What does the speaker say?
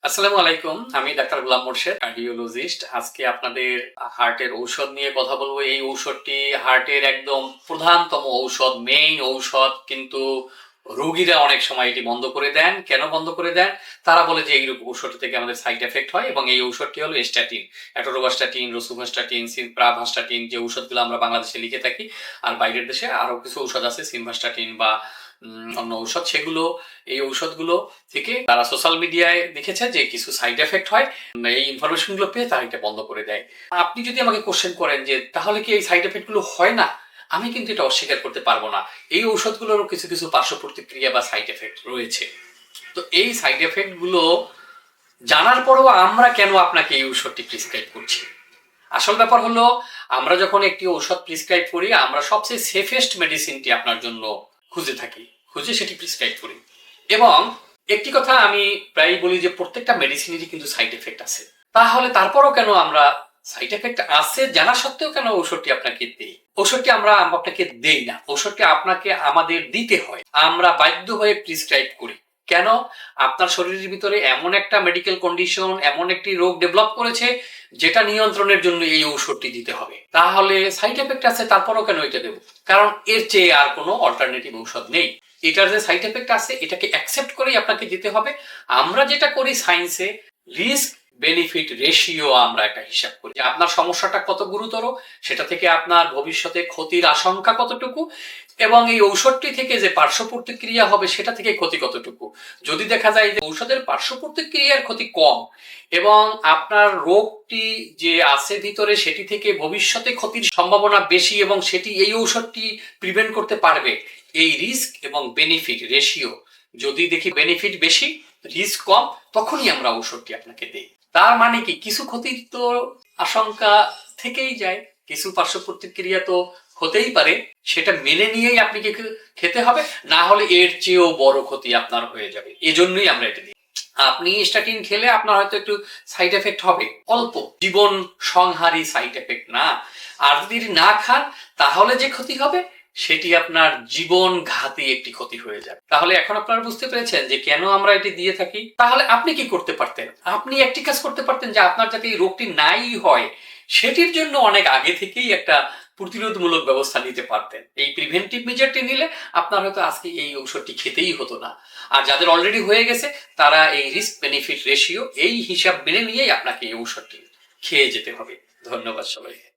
আসসালামু আলাইকুম। আমি ডাক্তার গোলাম মোর্শেদ, কার্ডিওলজিস্ট। আজকে আপনাদের হার্টের ঔষধ নিয়ে কথা বলবো। এই ঔষধটি হার্টের একদম প্রধানতম ঔষধ, মেইন ঔষধ। কিন্তু রোগীরা অনেক সময় এটি বন্ধ করে দেন। কেন বন্ধ করে দেন? তারা বলে যে এই ঔষধটি থেকে আমাদের সাইড এফেক্ট হয়, এবং এই ঔষধটি হলো স্ট্যাটিন। অ্যাটোরোভাস্টাটিন, রসুভাস্টাটিন, সিপ্রাভাস্টাটিন, যে ঔষধগুলো আমরা বাংলাদেশে লিখে থাকি। আর বাইরের দেশে আরো কিছু ঔষধ আছে, সিমভাস্টাটিন বা অন্য ঔষধ। সেগুলো, এই ঔষধগুলো থেকে তারা সোশ্যাল মিডিয়ায় দেখেছে যে কিছু সাইড এফেক্ট হয়। এই ইনফরমেশন গুলো পেয়ে তারা এটা বন্ধ করে দেয়। আপনি যদি আমাকে কোশ্চেন করেন যে তাহলে কি এই সাইড এফেক্ট গুলো হয় না, আমি কিন্তু এটা অস্বীকার করতে পারবো না। এই ঔষধগুলোরও কিছু কিছু পার্শ্ব প্রতিক্রিয়া বা সাইড এফেক্ট রয়েছে। তো এই সাইড এফেক্ট গুলো জানার পরেও আমরা কেন আপনাকে এই ঔষধটি প্রেসক্রাইব করছি? আসল ব্যাপার হলো, আমরা যখন একটি ঔষধ প্রেসক্রাইব করি, আমরা সবচেয়ে সেফেস্ট মেডিসিনটি আপনার জন্য খুঁজে থাকি, খুঁজে সেটি প্রেসক্রাইব করি। এবং একটি কথা আমি প্রায়ই বলি যে প্রত্যেকটা মেডিসিনেরই কিন্তু সাইড এফেক্ট আছে। তাহলে তারপরও কেন আমরা সাইড এফেক্ট আছে জানা সত্ত্বেও কেন ঔষধটি আপনাকে দেই? ঔষধটি আমরা আপনাকে দেই না, ঔষধটি আপনাকে আমাদের দিতে হয়। আমরা বাধ্য হয়ে প্রেসক্রাইব করি। কেন? আপনার শরীরের ভিতরে এমন একটা মেডিকেল কন্ডিশন, এমন একটি রোগ ডেভেলপ করেছে যেটা নিয়ন্ত্রণের জন্য এই ঔষধটি দিতে হবে। তাহলে সাইড এফেক্ট আছে, তারপরও কেন এটা দেবো? কারণ এর চেয়ে আর কোনো অল্টারনেটিভ ঔষধ নেই। এটার যে সাইড এফেক্ট আছে এটাকে অ্যাকসেপ্ট করেই আপনাকে দিতে হবে। আমরা যেটা করি সায়েন্সে, রিস্ক বেনিফিট রেশিও আমরা একটা হিসাব করি যে আপনার সমস্যাটা কত গুরুতর, সেটা থেকে আপনার ভবিষ্যতে ক্ষতির আশঙ্কা কতটুকু, এবং এই ঔষধটি থেকে যে পার্শ্ব প্রতিক্রিয়া হবে সেটা থেকে ক্ষতি কতটুকু। যদি দেখা যায় যে ঔষধের পার্শ্ব প্রতিক্রিয়ার ক্ষতি কম এবং আপনার রোগটি যে আছে ভিতরে সেটি থেকে ভবিষ্যতে ক্ষতির সম্ভাবনা বেশি এবং সেটি এই ঔষধটি প্রিভেন্ট করতে পারবে, এই রিস্ক এবং বেনিফিট রেশিও যদি দেখি বেনিফিট বেশি, রিস্ক কম, তখনই আমরা ঔষধটি আপনাকে দিই। তার মানে কি, কিছু ক্ষতির তো আশঙ্কা থেকেই যায়, কিছু পার্শ্ব প্রতিক্রিয়া তো হতেই পারে। সেটা মেনে নিয়েই আপনি কি খেতে হবে, না হলে এর চেয়েও বড় ক্ষতি আপনার হয়ে যাবে। এজন্যই আমরা এটা দিই। আপনি স্ট্যাটিন খেলে আপনার হয়তো একটু সাইড এফেক্ট হবে, অল্প, জীবন সংহারী সাইড এফেক্ট না। আর যদি না খান তাহলে যে ক্ষতি হবে সেটি আপনার জীবন ঘাতী একটি ক্ষতি হয়ে যাবে। তাহলে এখন আপনারা বুঝতে পেরেছেন যে কেন আমরা এটি দিয়ে থাকি। তাহলে আপনি কি করতে পারতেন? আপনি একটি কাজ করতে পারতেন যে আপনার যাতে এই রোগটি নাই হয় সেটির জন্য অনেক আগে থেকেই একটা প্রতিরোধমূলক ব্যবস্থা নিতে পারতেন। এই প্রিভেন্টিভ মেজারটি নিলে আপনার হয়তো আজকে এই ঔষধটি খেতেই হতো না। আর যাদের অলরেডি হয়ে গেছে তারা এই রিস্ক বেনিফিট রেশিও এই হিসাব মেনে নিয়েই আপনাকে এই ঔষধটি খেয়ে যেতে হবে। ধন্যবাদ সবাইকে।